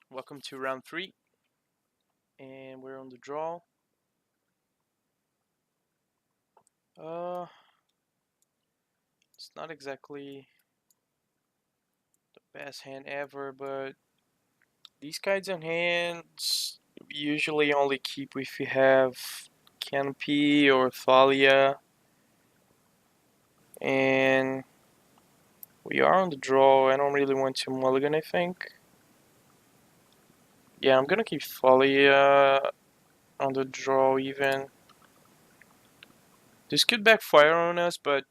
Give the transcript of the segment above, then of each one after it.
Welcome to round 3, and we're on the draw. Uh, it's not exactly the best hand ever, but these kinds of hands we usually only keep if you have Canopy or Thalia, and we are on the draw. I don't really want to mulligan, I think. Yeah, I'm gonna keep Thalia on the draw even. This could backfire on us, but,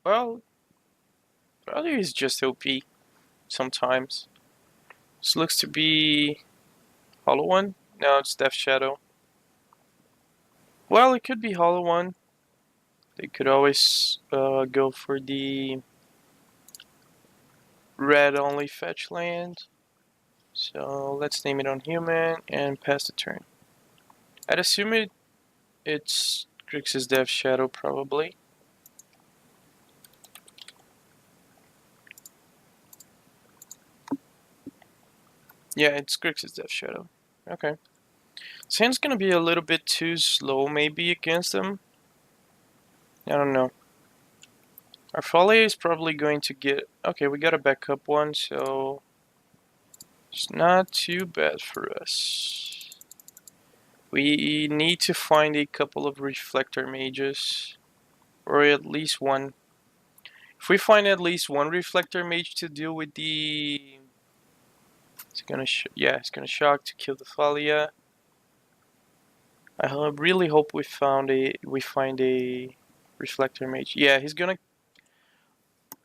well, Thalia is just OP sometimes. This looks to be Hollow One? No, it's Death Shadow. Well, it could be Hollow One. They could always go for the red only fetch land. So let's name it on human and pass the turn. I'd assume it's Grixis Death Shadow probably. Yeah, it's Grixis Death Shadow. Okay. Sand's gonna be a little bit too slow maybe against them. I don't know. Our Folly is probably going to get... Okay, we got a backup one, so it's not too bad for us. We need to find a couple of reflector mages, or at least one. If we find at least one reflector mage to deal with the... It's gonna it's gonna shock to kill the Thalia. I really hope we find a reflector mage. Yeah, he's gonna...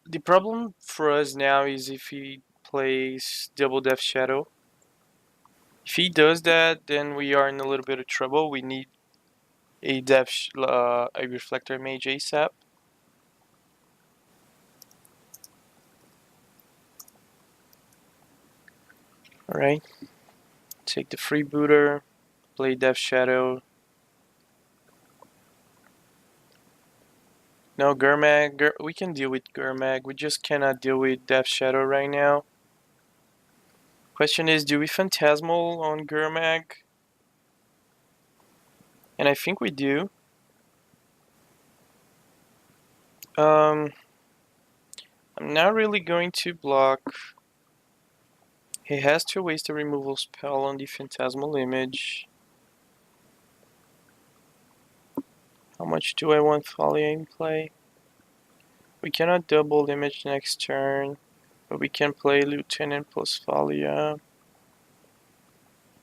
The problem for us now is if he plays double Death Shadow. If he does that, then we are in a little bit of trouble. We need a a reflector mage ASAP. All right, take the freebooter, play Death Shadow. No, Gurmag. We can deal with Gurmag. We just cannot deal with Death Shadow right now. Question is, do we Phantasmal on Gurmag? And I think we do. I'm not really going to block. He has to waste a removal spell on the Phantasmal image. How much do I want Thalia in play? We cannot double image next turn, but we can play Lieutenant plus Thalia.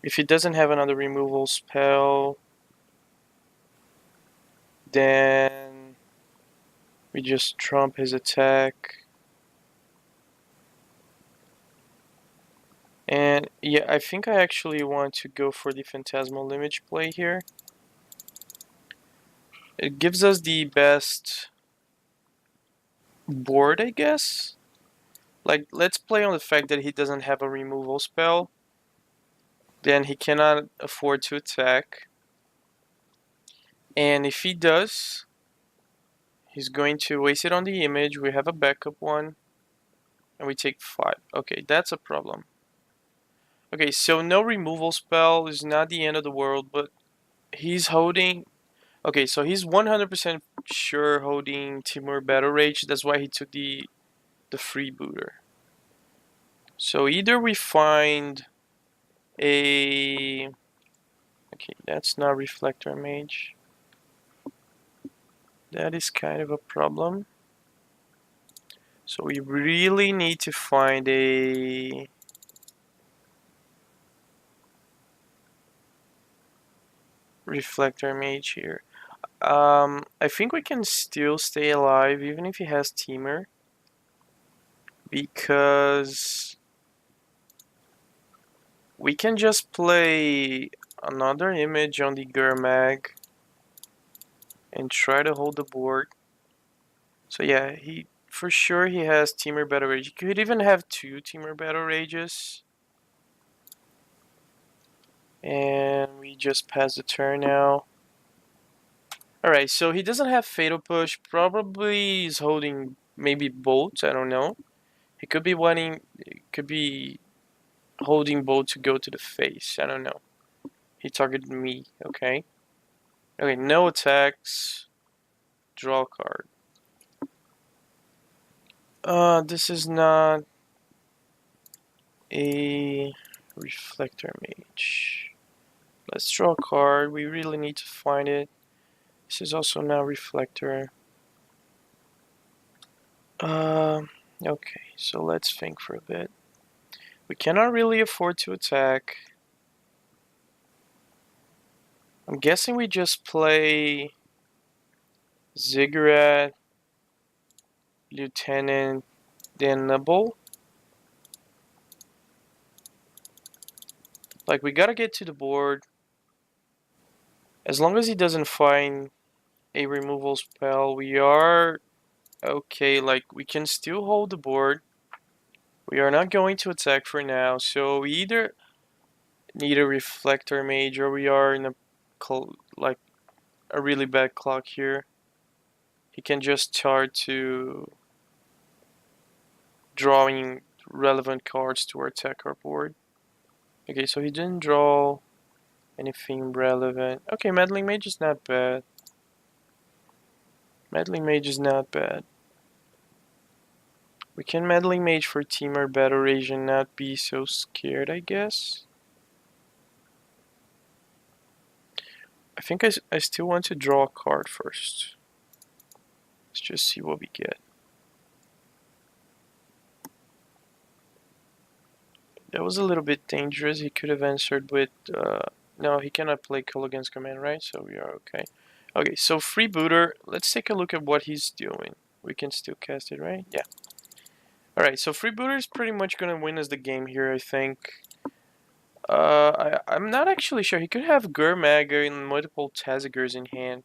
If he doesn't have another removal spell, then we just trump his attack. And yeah, I think I actually want to go for the Phantasmal image play here. It gives us the best board, I guess. Like, let's play on the fact that he doesn't have a removal spell. Then he cannot afford to attack. And if he does, he's going to waste it on the image. We have a backup one. And we take 5. Okay, that's a problem. Okay, so no removal spell is not the end of the world, but he's holding... Okay, so he's 100% sure holding Timur Battle Rage. That's why he took the freebooter. So either we find a... Okay, that's not Reflector Mage. That is kind of a problem. So we really need to find a... Reflector Mage here. I think we can still stay alive even if he has Teamer. Because we can just play another image on the Gurmag and try to hold the board. So yeah, for sure he has Teamer Battle Rage. He could even have 2 Teamer Battle Rages. And we just pass the turn now. Alright, so he doesn't have Fatal Push. Probably he's holding maybe Bolt, I don't know. He could be wanting... It could be holding bow to go to the face. I don't know. He targeted me. Okay. Okay, no attacks. Draw a card. This is not a reflector mage. Let's draw a card. We really need to find it. This is also now reflector. Okay, so let's think for a bit. We cannot really afford to attack. I'm guessing we just play Ziggurat, Lieutenant, then Nibble. Like, we gotta get to the board. As long as he doesn't find a removal spell, we are okay. Like, we can still hold the board. We are not going to attack for now, so we either need a reflector mage or we are in a like a really bad clock here. He can just start to drawing relevant cards to our attacker board. Okay, so he didn't draw anything relevant. Okay, Meddling Mage is not bad. Meddling Mage is not bad. We can Meddling Mage for Temur Battle Rage and not be so scared, I guess. I think I still want to draw a card first. Let's just see what we get. That was a little bit dangerous. He could have answered with... no, he cannot play Call Against Command, right? So we are okay. Okay, so Freebooter. Let's take a look at what he's doing. We can still cast it, right? Yeah. Alright, so Freebooter is pretty much going to win us the game here, I think. I'm not actually sure. He could have Gurmagger and multiple Tazigurs in hand.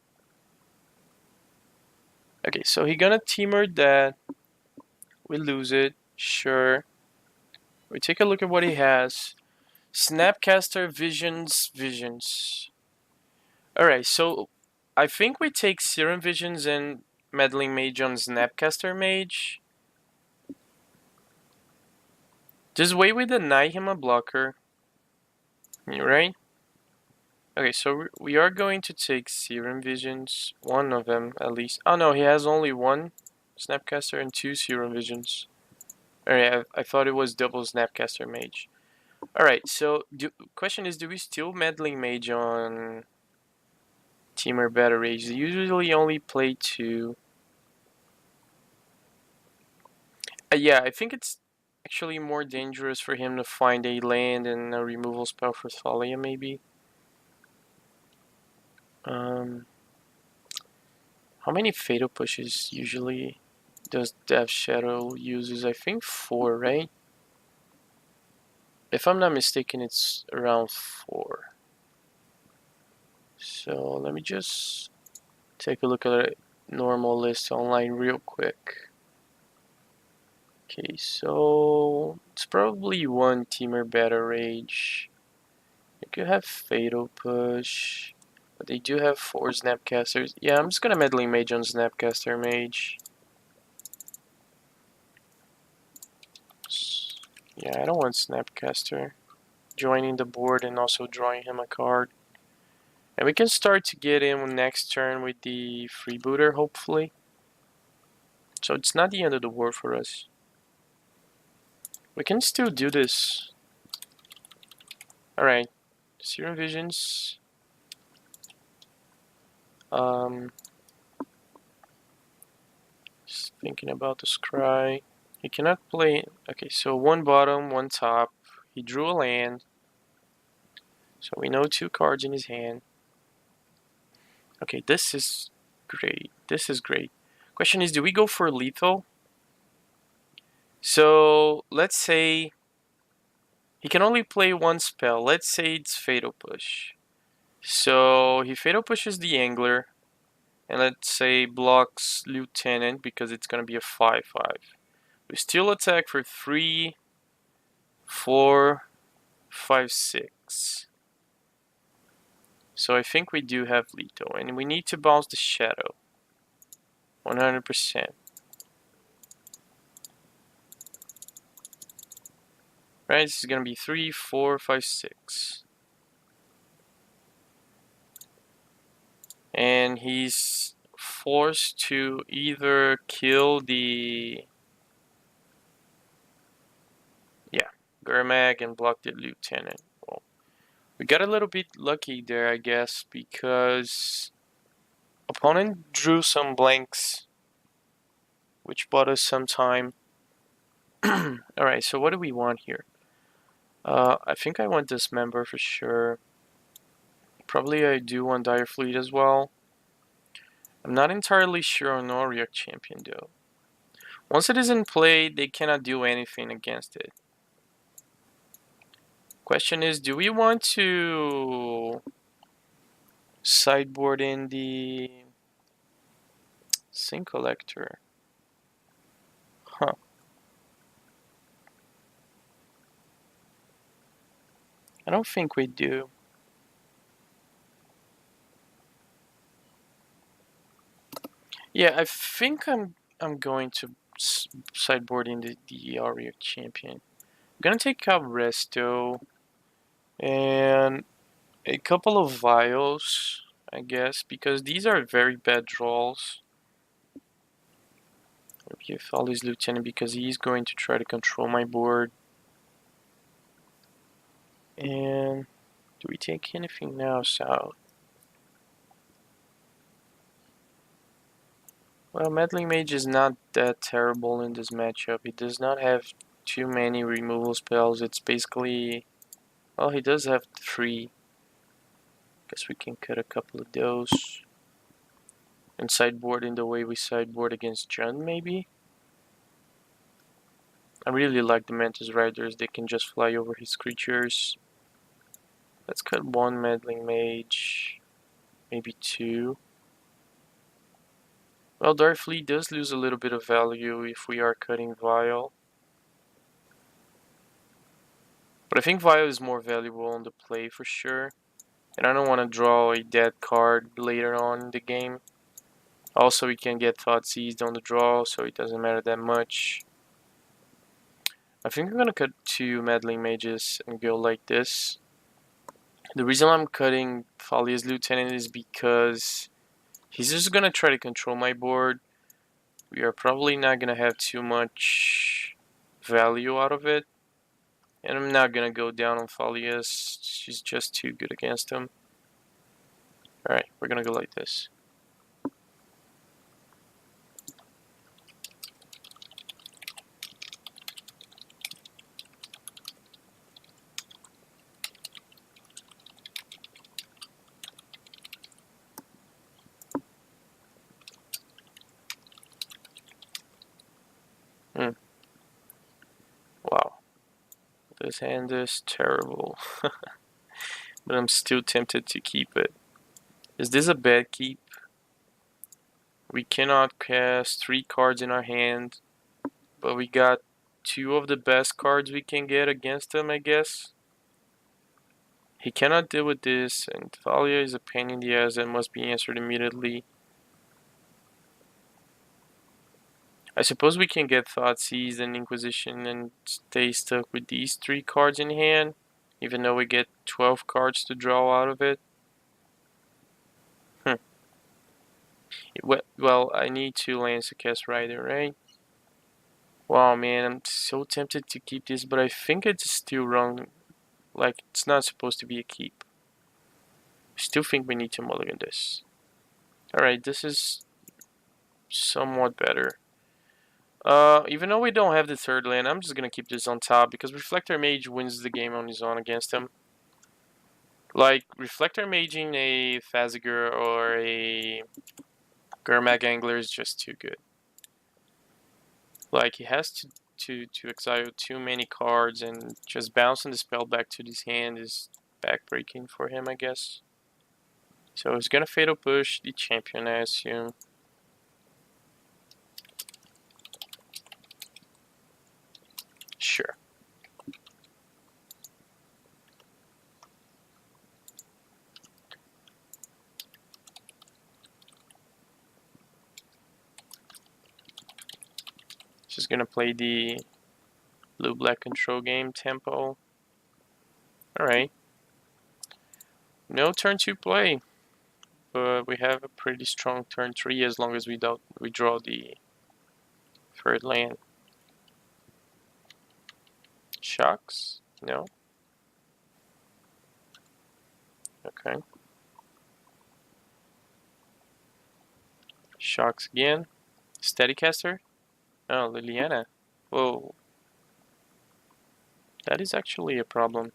Okay, so he gonna Temur that. We lose it. Sure. We take a look at what he has. Snapcaster, Visions. Alright, so I think we take Serum Visions and Meddling Mage on Snapcaster Mage. This way we deny him a blocker. Right? Okay, so we are going to take Serum Visions. One of them, at least. Oh no, he has only one Snapcaster and two Serum Visions. Alright, I thought it was double Snapcaster Mage. Alright, so question is, do we still Meddling Mage on Temur Battle Rage? They usually only play two. Yeah, I think it's actually more dangerous for him to find a land and a removal spell for Thalia, maybe. How many Fatal Pushes usually does Death Shadow uses? I think 4, right? If I'm not mistaken, it's around 4. So let me just take a look at a normal list online real quick. Okay, so it's probably one Temur Battle Rage. You could have Fatal Push, but they do have 4 Snapcasters. Yeah, I'm just gonna Meddling Mage on Snapcaster Mage. Yeah, I don't want Snapcaster joining the board and also drawing him a card. And we can start to get in next turn with the Freebooter, hopefully. So it's not the end of the world for us. We can still do this. Alright. Serum Visions. Just thinking about the Scry. He cannot play... Okay, so one bottom, one top. He drew a land. So we know 2 cards in his hand. Okay, this is great. This is great. Question is, do we go for lethal? So, let's say he can only play one spell. Let's say it's Fatal Push. So, he Fatal Pushes the Angler. And let's say blocks Lieutenant because it's going to be a 5-5. We still attack for 3, 4, 5, 6. So I think we do have lethal. And we need to bounce the Shadow. 100%. Right, this is gonna be 3, 4, 5, 6. And he's forced to either kill the... Yeah, Gurmag and block the lieutenant. Well, we got a little bit lucky there, I guess, because opponent drew some blanks, which bought us some time. Alright, so what do we want here? I think I want Dismember for sure. Probably I do want Dire Fleet as well. I'm not entirely sure on Auric Champion though. Once it is in play, they cannot do anything against it. Question is, do we want to sideboard in the Sync Collector? Huh. I don't think we do. Yeah, I think I'm going to sideboard in the Auric Champion. I'm gonna take out Resto and a couple of Vials, I guess, because these are very bad draws. Give Folly's Lieutenant because he's going to try to control my board. And do we take anything now south? Well, Meddling Mage is not that terrible in this matchup. He does not have too many removal spells. It's basically... Well, he does have 3. Guess we can cut a couple of those. And sideboard in the way we sideboard against Jund, maybe? I really like the Mantis Riders. They can just fly over his creatures. Let's cut 1 Meddling Mage. Maybe 2. Well, Darfleet does lose a little bit of value if we are cutting Vial. But I think Vial is more valuable on the play for sure. And I don't want to draw a dead card later on in the game. Also, we can get Thought Seized on the draw, so it doesn't matter that much. I think I'm going to cut 2 Meddling Mages and go like this. The reason I'm cutting Folly's Lieutenant is because he's just going to try to control my board. We are probably not going to have too much value out of it. And I'm not going to go down on Follius. She's just too good against him. Alright, we're going to go like this. Wow. This hand is terrible. But I'm still tempted to keep it. Is this a bad keep? We cannot cast 3 cards in our hand, but we got 2 of the best cards we can get against him, I guess. He cannot deal with this, and Thalia is a pain in the ass that must be answered immediately. I suppose we can get Thoughtseize and Inquisition and stay stuck with these 3 cards in hand, even though we get 12 cards to draw out of it. Well, I need 2 lands to cast Rider, right? Wow, man, I'm so tempted to keep this, but I think it's still wrong. Like, it's not supposed to be a keep. I still think we need to mulligan this. Alright, this is somewhat better. Even though we don't have the 3rd land, I'm just gonna keep this on top because Reflector Mage wins the game on his own against him. Like, Reflector Maging a Faziger or a Gurmag Angler is just too good. Like, he has to exile too many cards, and just bouncing the spell back to his hand is backbreaking for him, I guess. So he's gonna Fatal Push the champion, I assume. Sure. Just gonna play the Blue-black control game tempo. Alright. No turn 2 play. But we have a pretty strong turn 3 as long as we draw the third land. Shocks? No. Okay. Shocks again. Steadycaster? Oh, Liliana. Whoa. That is actually a problem.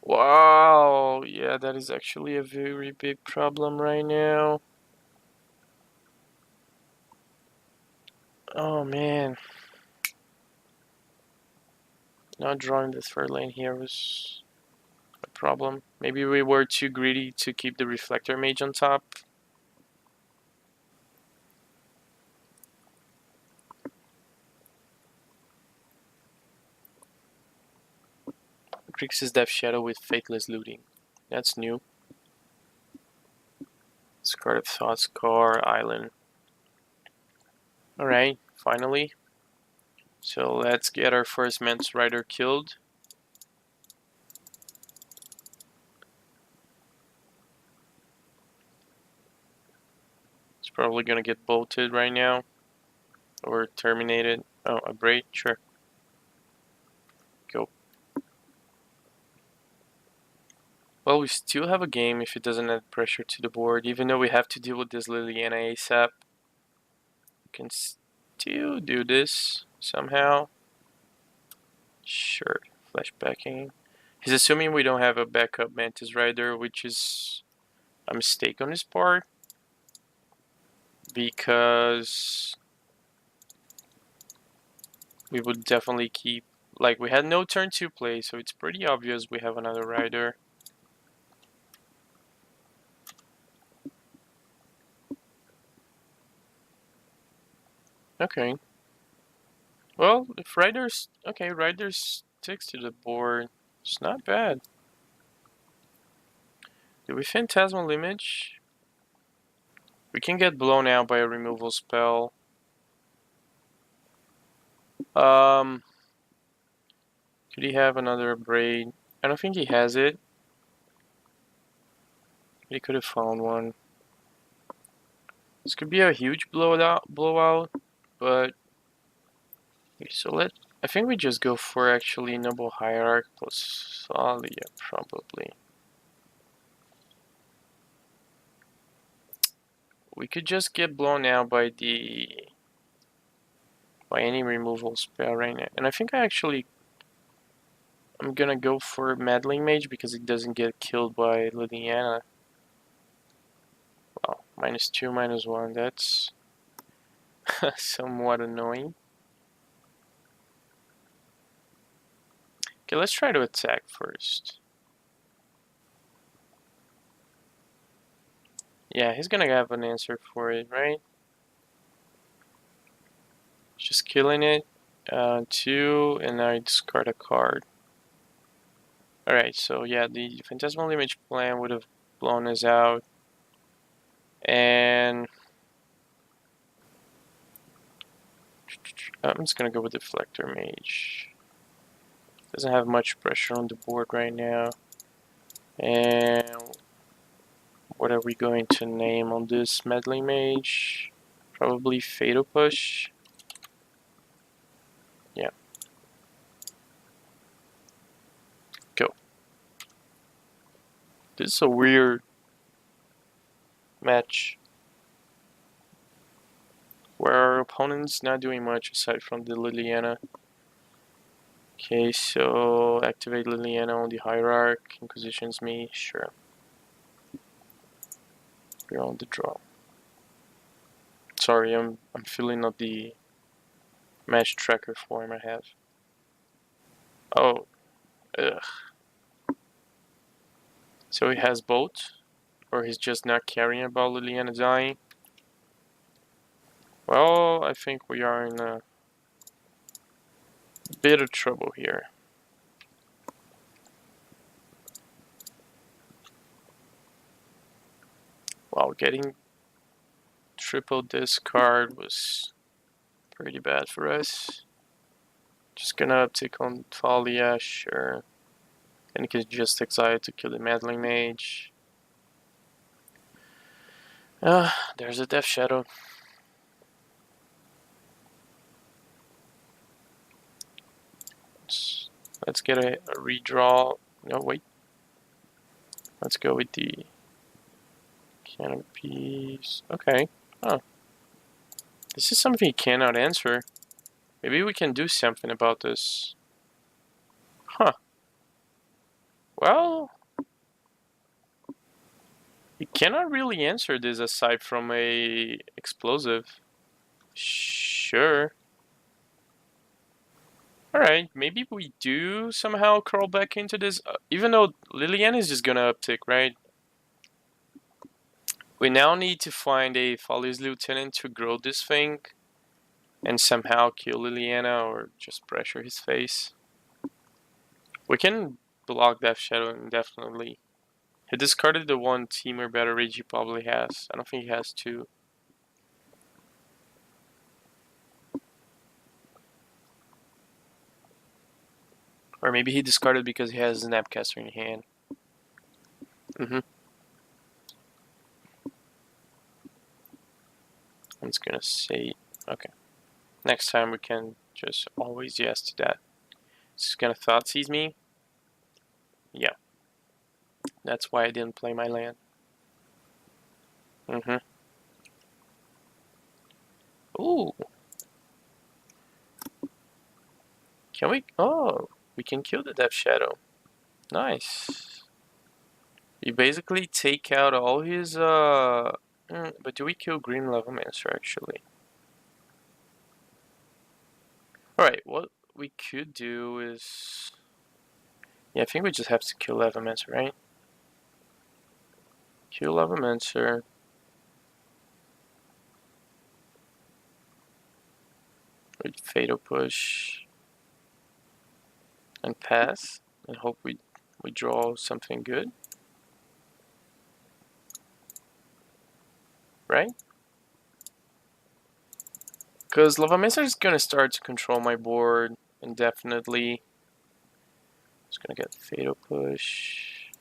Wow. Yeah, that is actually a very big problem right now. Oh, man. Not drawing the third lane here was a problem. Maybe we were too greedy to keep the reflector mage on top. Grixis Death Shadow with Faithless Looting. That's new. Discard of Thoughts, Car, Island. Alright, finally. So let's get our first Mance Rider killed. It's probably gonna get bolted right now. Or terminated. Oh, a braid? Sure. Go. Well, we still have a game if it doesn't add pressure to the board. Even though we have to deal with this Liliana ASAP. We can still do this somehow. Sure. Flashbacking. He's assuming we don't have a backup Mantis Rider, which is a mistake on his part. Because we would definitely keep... Like, we had no turn 2 play, so it's pretty obvious we have another rider. Okay. Well, if riders... Okay, riders sticks to the board. It's not bad. Do we Phantasmal Image? We can get blown out by a removal spell. Could he have another braid? I don't think he has it. He could have found one. This could be a huge blowout, but okay, so I think we just go for actually Noble Hierarch plus Thalia, probably. We could just get blown out by any removal spell right now, and I think I'm gonna go for Meddling Mage because it doesn't get killed by Liliana. Wow, -2, -1. That's somewhat annoying. Okay, let's try to attack first. Yeah, he's gonna have an answer for it, right? Just killing it. 2, and I discard a card. Alright, so yeah, the Phantasmal Image plan would have blown us out. And I'm just gonna go with Deflector Mage. Doesn't have much pressure on the board right now. And what are we going to name on this Meddling Mage? Probably Fatal Push. Yeah. Go. This is a weird match where our opponent's not doing much aside from the Liliana. Okay, so activate Liliana on the Hierarch, Inquisitions me, sure. We're on the draw. Sorry, I'm filling up the match tracker form I have. Oh, ugh. So he has both? Or he's just not caring about Liliana dying? Well, I think we are in a bit of trouble here. Wow, getting triple discard was pretty bad for us. Just gonna uptick on Thalia, sure. And he can just exile to kill the Meddling Mage. There's a Death Shadow. Let's get a redraw. No, wait. Let's go with the canopies. Okay. Oh. This is something he cannot answer. Maybe we can do something about this. Huh. Well, he cannot really answer this aside from a explosive. Sure. Alright, maybe we do somehow crawl back into this, even though Liliana is just gonna uptick, right? We now need to find a Folly's Lieutenant to grow this thing and somehow kill Liliana or just pressure his face. We can block Death Shadow indefinitely. He discarded the one Teamer Better Rage he probably has. I don't think he has two. Or maybe he discarded because he has Snapcaster in hand. I'm just gonna say, okay. Next time we can just always yes to that. It's gonna thought seize me. Yeah. That's why I didn't play my land. Ooh. Can we? Oh, we can kill the Death Shadow. Nice. You basically take out all his, but do we kill Green Lavamancer actually? Alright, what we could do is... Yeah, I think we just have to kill Lavamancer, right? Kill Lavamancer. With Fatal Push. And pass. And hope we draw something good. Right? Because Lavamancer is gonna start to control my board indefinitely. Just gonna get Fatal Push.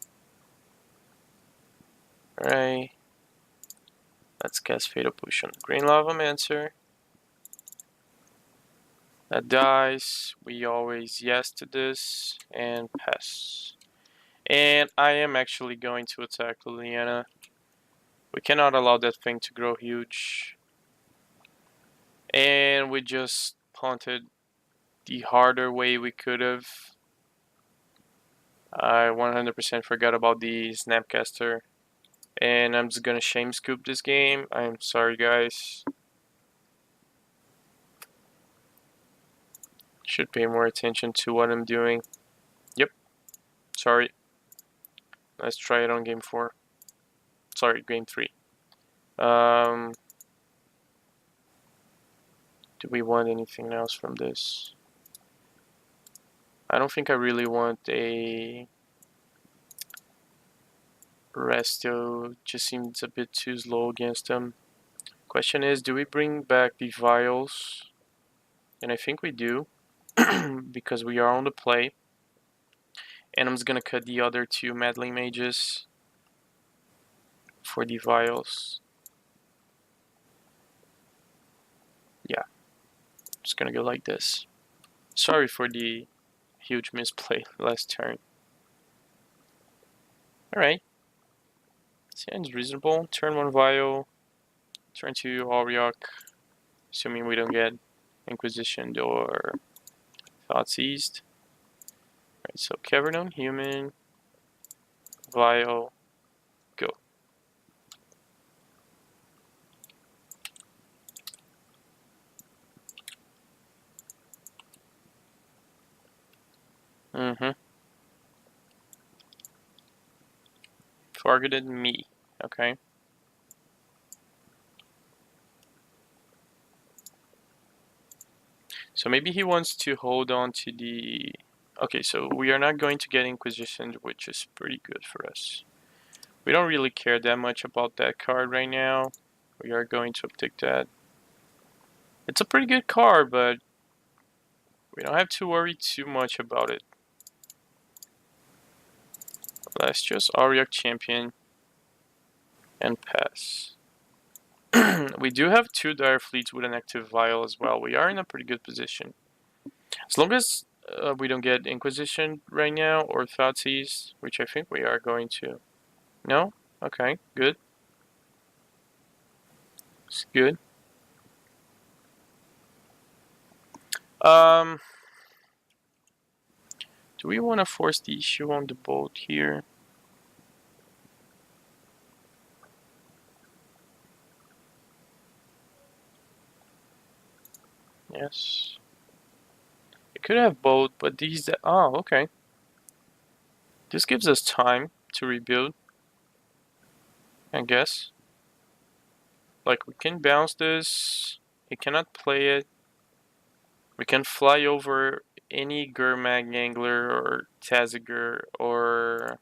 Alright. Let's cast Fatal Push on the Green Lavamancer. That dies. We always yes to this and pass. And I am actually going to attack Liliana. We cannot allow that thing to grow huge. And we just punted the harder way we could have. I 100% forgot about the Snapcaster. And I'm just gonna shame scoop this game. I'm sorry, guys. Should pay more attention to what I'm doing. Yep. Sorry. Let's try it on game 4. Sorry, game 3. Do we want anything else from this? I don't think I really want a Resto. Just seems a bit too slow against them. Question is, do we bring back the vials? And I think we do, because we are on the play. And I'm just gonna cut the other two Meddling Mages for the vials. Yeah, just gonna go like this. Sorry for the huge misplay last turn. Alright. Sounds reasonable. Turn 1 Vial. Turn 2 Auriok. Assuming we don't get Inquisitioned or Thought Seized. Alright, so Cavern Human. Vial. Go. Targeted me. Okay. So maybe he wants to hold on to the... Okay, so we are not going to get Inquisitioned, which is pretty good for us. We don't really care that much about that card right now. We are going to uptick that. It's a pretty good card, but We don't have to worry too much about it. Let's just Auric champion and pass. We do have 2 dire fleets with an active vial as well. We are in a pretty good position. As long as we don't get Inquisition right now or Thoughtseize, which I think we are going to. No? Okay, good. It's good. Do we want to force the issue on the boat here? Yes. It could have both, but these... Oh, okay. This gives us time to rebuild, I guess. Like, we can bounce this. He cannot play it. We can fly over any Gurmag Angler or Taziger or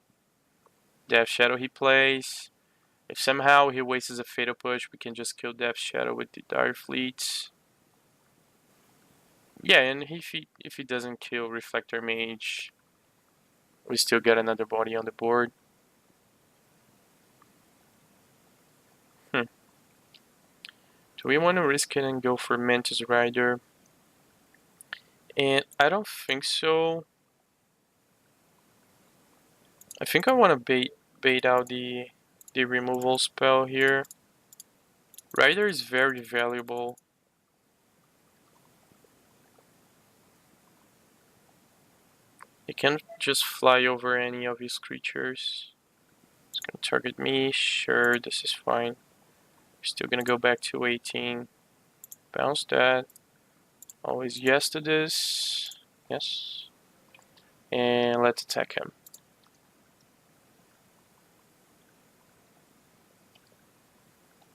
Death Shadow he plays. If somehow he wastes a Fatal Push, we can just kill Death Shadow with the Dire Fleets. Yeah, and if he doesn't kill Reflector Mage, we still get another body on the board. Do we want to risk it and go for Mantis Rider? And I don't think so. I think I want to bait out the removal spell here. Rider is very valuable. He can just fly over any of his creatures. It's gonna target me. Sure, this is fine. We're still gonna go back to 18. Bounce that. Always yes to this. Yes. And let's attack him.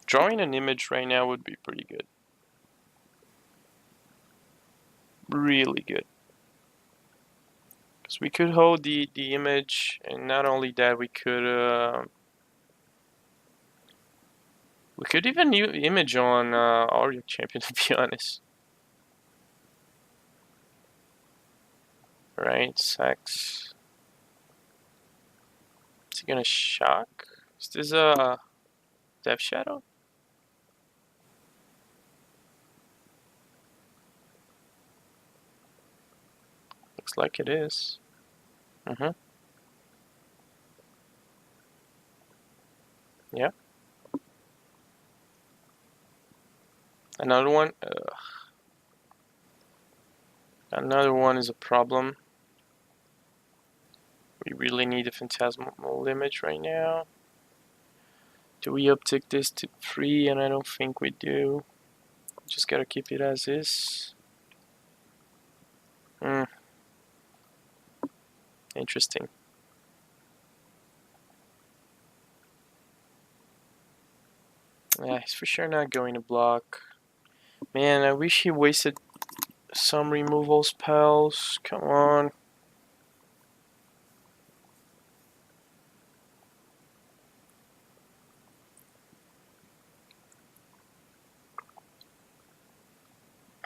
Drawing an image right now would be pretty good. Really good. Because we could hold the image, and not only that, we could even image on Auric Champion, to be honest. Right, Sax. Is he gonna shock? Is this a Death Shadow? Looks like it is. Yeah. Another one. Another one is a problem. We really need a phantasmal image right now. Do we uptick this to 3? And I don't think we do. Just gotta keep it as is. Interesting. Yeah, he's for sure not going to block. Man, I wish he wasted some removal spells. Come on.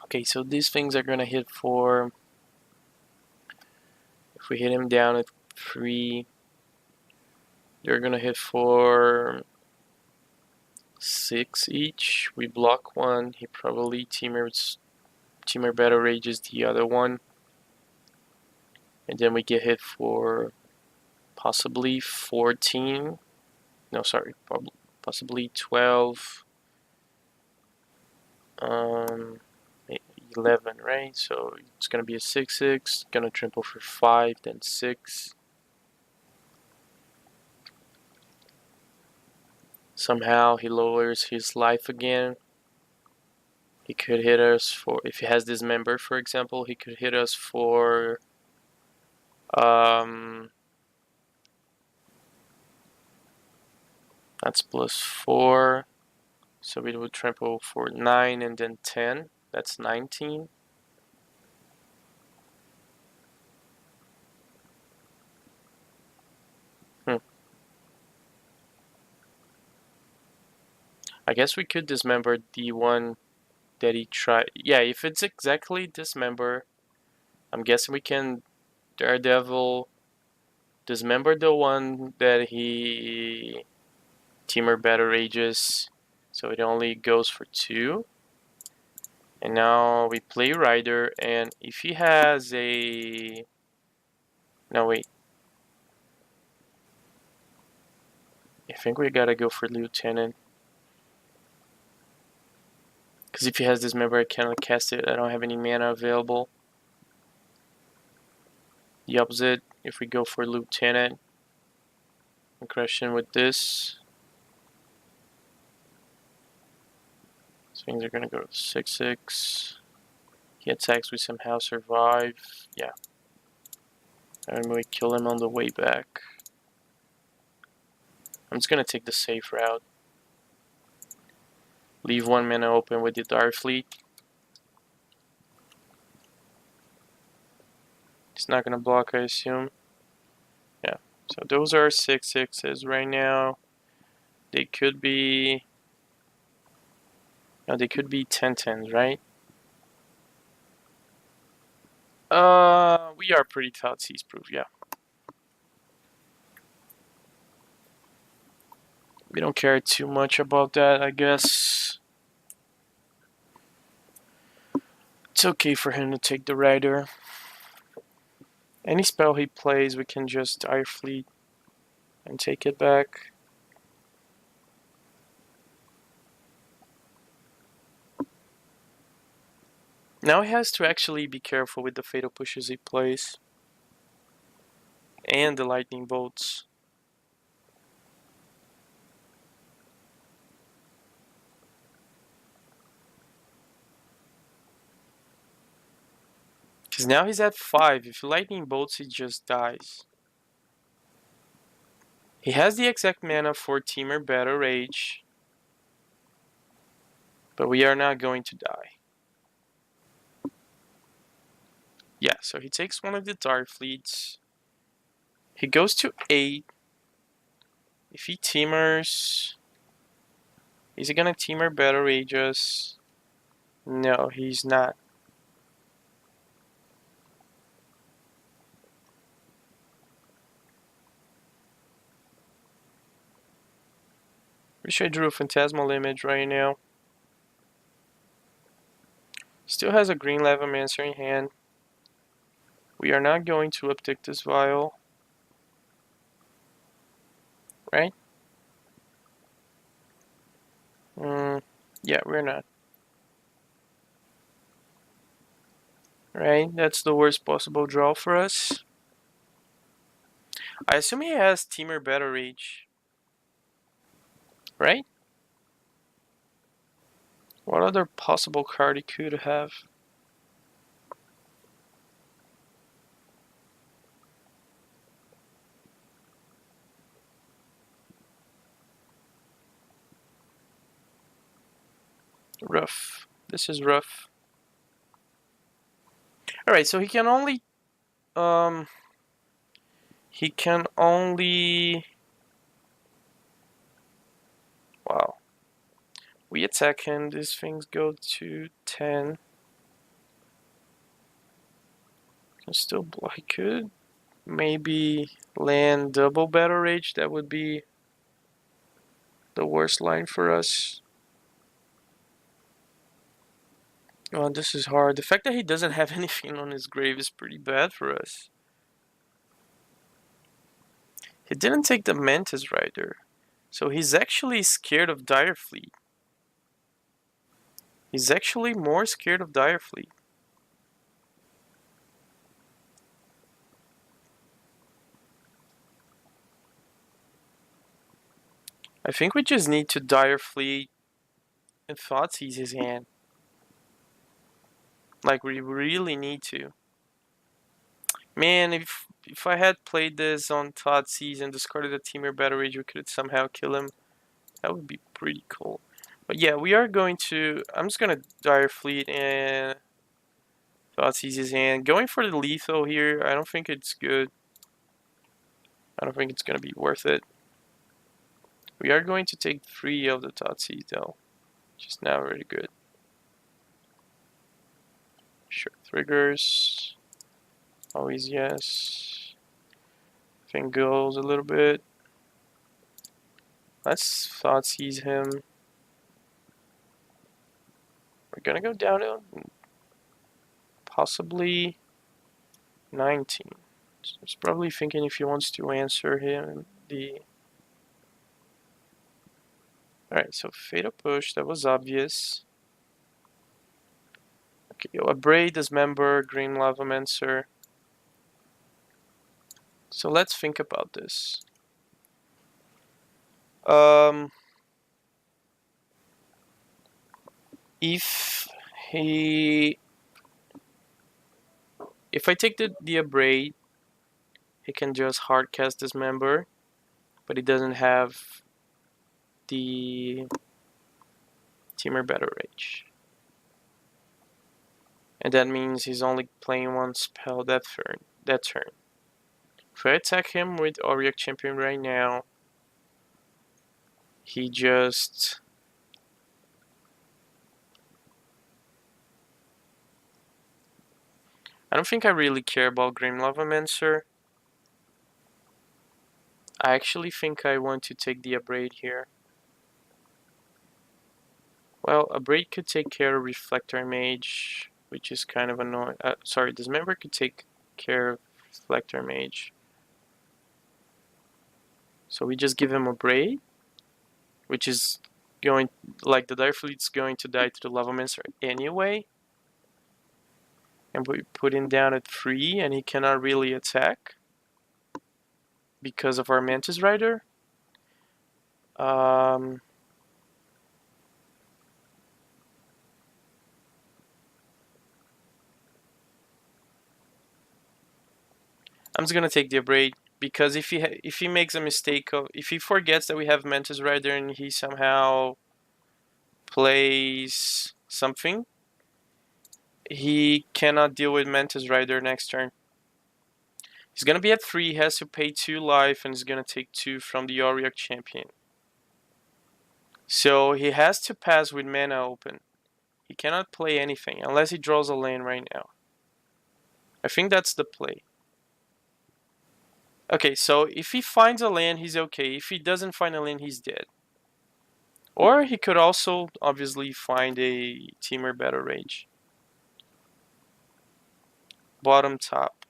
Okay, so these things are gonna hit for... If we hit him down at 3, they're gonna hit for 6 each. We block one. He probably Temur Battle Rages the other one. And then we get hit for possibly 14. No, sorry, possibly 12. 11, right? So it's gonna be a 6/6. Gonna trample for 5, then 6. Somehow he lowers his life again. He could hit us for, if he has this member, for example, he could hit us for that's +4. So we would trample for 9 and then 10. That's 19. I guess we could dismember the one that he tried. Yeah, if it's exactly dismember, I'm guessing we can Daredevil dismember the one that he Teamer Better Ages, so it only goes for 2. And now we play Rider, and if he has a... No, wait. I think we gotta go for Lieutenant. Because if he has Dismember, I cannot cast it. I don't have any mana available. The opposite, if we go for Lieutenant, and crush him with this. Things are gonna go to 6/6. He attacks, we somehow survive. Yeah. And we kill him on the way back. I'm just gonna take the safe route. Leave 1 mana open with the Dire Fleet. It's not gonna block, I assume. Yeah. So those are 6/6s right now. They could be... No, they could be 10/10s, right? We are pretty Thoughtseize proof, yeah. We don't care too much about that, I guess. It's okay for him to take the Rider. Any spell he plays, we can just Dire Fleet and take it back. Now he has to actually be careful with the Fatal Pushes he plays. And the Lightning Bolts. Because now he's at 5. If you Lightning Bolts, he just dies. He has the exact mana for Teamer Better Rage. But we are not going to die. Yeah, so he takes one of the Dark Fleets. He goes to 8. If he Teamers... Is he gonna Teamer Better Rage us? No, he's not. Wish I drew a Phantasmal Image right now. Still has a green Lavamancer in hand. We are not going to uptick this vial. Right? Yeah, we're not. Right? That's the worst possible draw for us. I assume he has Teamer Better Rage. Right? What other possible card he could have? Rough. This is rough. Alright, so he can only... He can only... Wow. We attack him, these things go to 10. Can still block. He could maybe land double Battle Rage. That would be the worst line for us. Oh, this is hard. The fact that he doesn't have anything on his grave is pretty bad for us. He didn't take the Mantis Rider. So he's actually scared of Dire Fleet. He's actually more scared of Dire Fleet. I think we just need to Dire Fleet and Thoughtseize his hand. Like, we really need to. Man, if I had played this on Thoughtseize and discarded a Teamer Battle Rage, we could somehow kill him. That would be pretty cool. But yeah, we are going to... I'm just going to Dire Fleet and Thoughtseize his hand. Going for the lethal here, I don't think it's good. I don't think it's going to be worth it. We are going to take 3 of the Thoughtseize though. Which is not very good. Sure, triggers. Always yes. Thing goes a little bit. Let's thought seize him. We're gonna go down to possibly 19. So he's probably thinking if he wants to answer him the. Alright, so fatal push, that was obvious. Okay, Abrade, Dismember, Green Lavamancer. So let's think about this. If he, if I take the Abrade, he can just hardcast Dismember, but he doesn't have the Teamer Battle Rage. And that means he's only playing one spell that turn. If I attack him with Auric Champion right now, he just... I don't think I really care about Grim Lavamancer. I actually think I want to take the Abrade here. Well, Abrade could take care of Reflector Mage, which is kind of annoying. Sorry, Dismember could take care of Reflector Mage. So we just give him Abrade, which is going, like the Dire Fleet's going to die to the Lavamancer anyway. And we put him down at 3, and he cannot really attack because of our Mantis Rider. I'm just gonna take the Abrade because if he makes a mistake of, if he forgets that we have Mantis Rider and he somehow plays something, he cannot deal with Mantis Rider next turn. He's gonna be at 3, he has to pay 2 life, and he's gonna take 2 from the Auric Champion. So he has to pass with mana open. He cannot play anything unless he draws a land right now. I think that's the play. Okay, so if he finds a land, he's okay. If he doesn't find a land, he's dead. Or he could also, obviously, find a Teamer Battle Rage. Bottom top.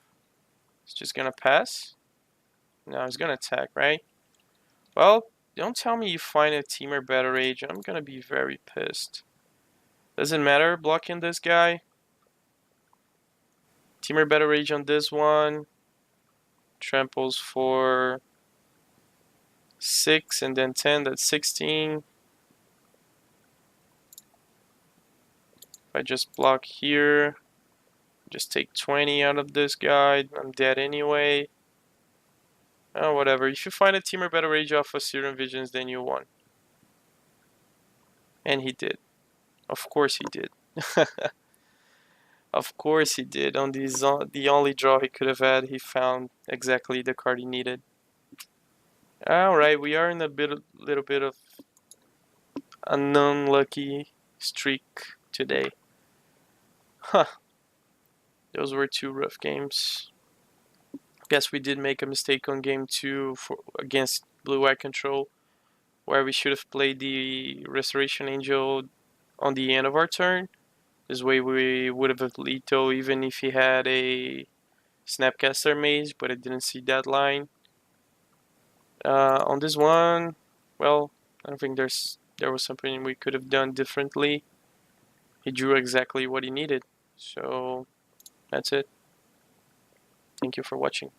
He's just gonna pass. No, he's gonna attack, right? Well, don't tell me you find a Teamer Battle Rage. I'm gonna be very pissed. Doesn't matter blocking this guy. Teamer Battle Rage on this one. Tramples for 6 and then 10, that's 16. If I just block here, just take 20 out of this guy, I'm dead anyway. Oh, whatever. If you find a Teamer Battle Rage off of Serum Visions, then you won. And he did. Of course he did. Of course he did. On the only draw he could have had, he found exactly the card he needed. Alright, we are in a little bit of an unlucky streak today. Huh. Those were 2 rough games. Guess we did make a mistake on game 2 against Blue-White Control, where we should have played the Restoration Angel on the end of our turn. This way we would have lethal even if he had a Snapcaster Mage, but I didn't see that line. On this one, well, I don't think there was something we could have done differently. He drew exactly what he needed. So that's it. Thank you for watching.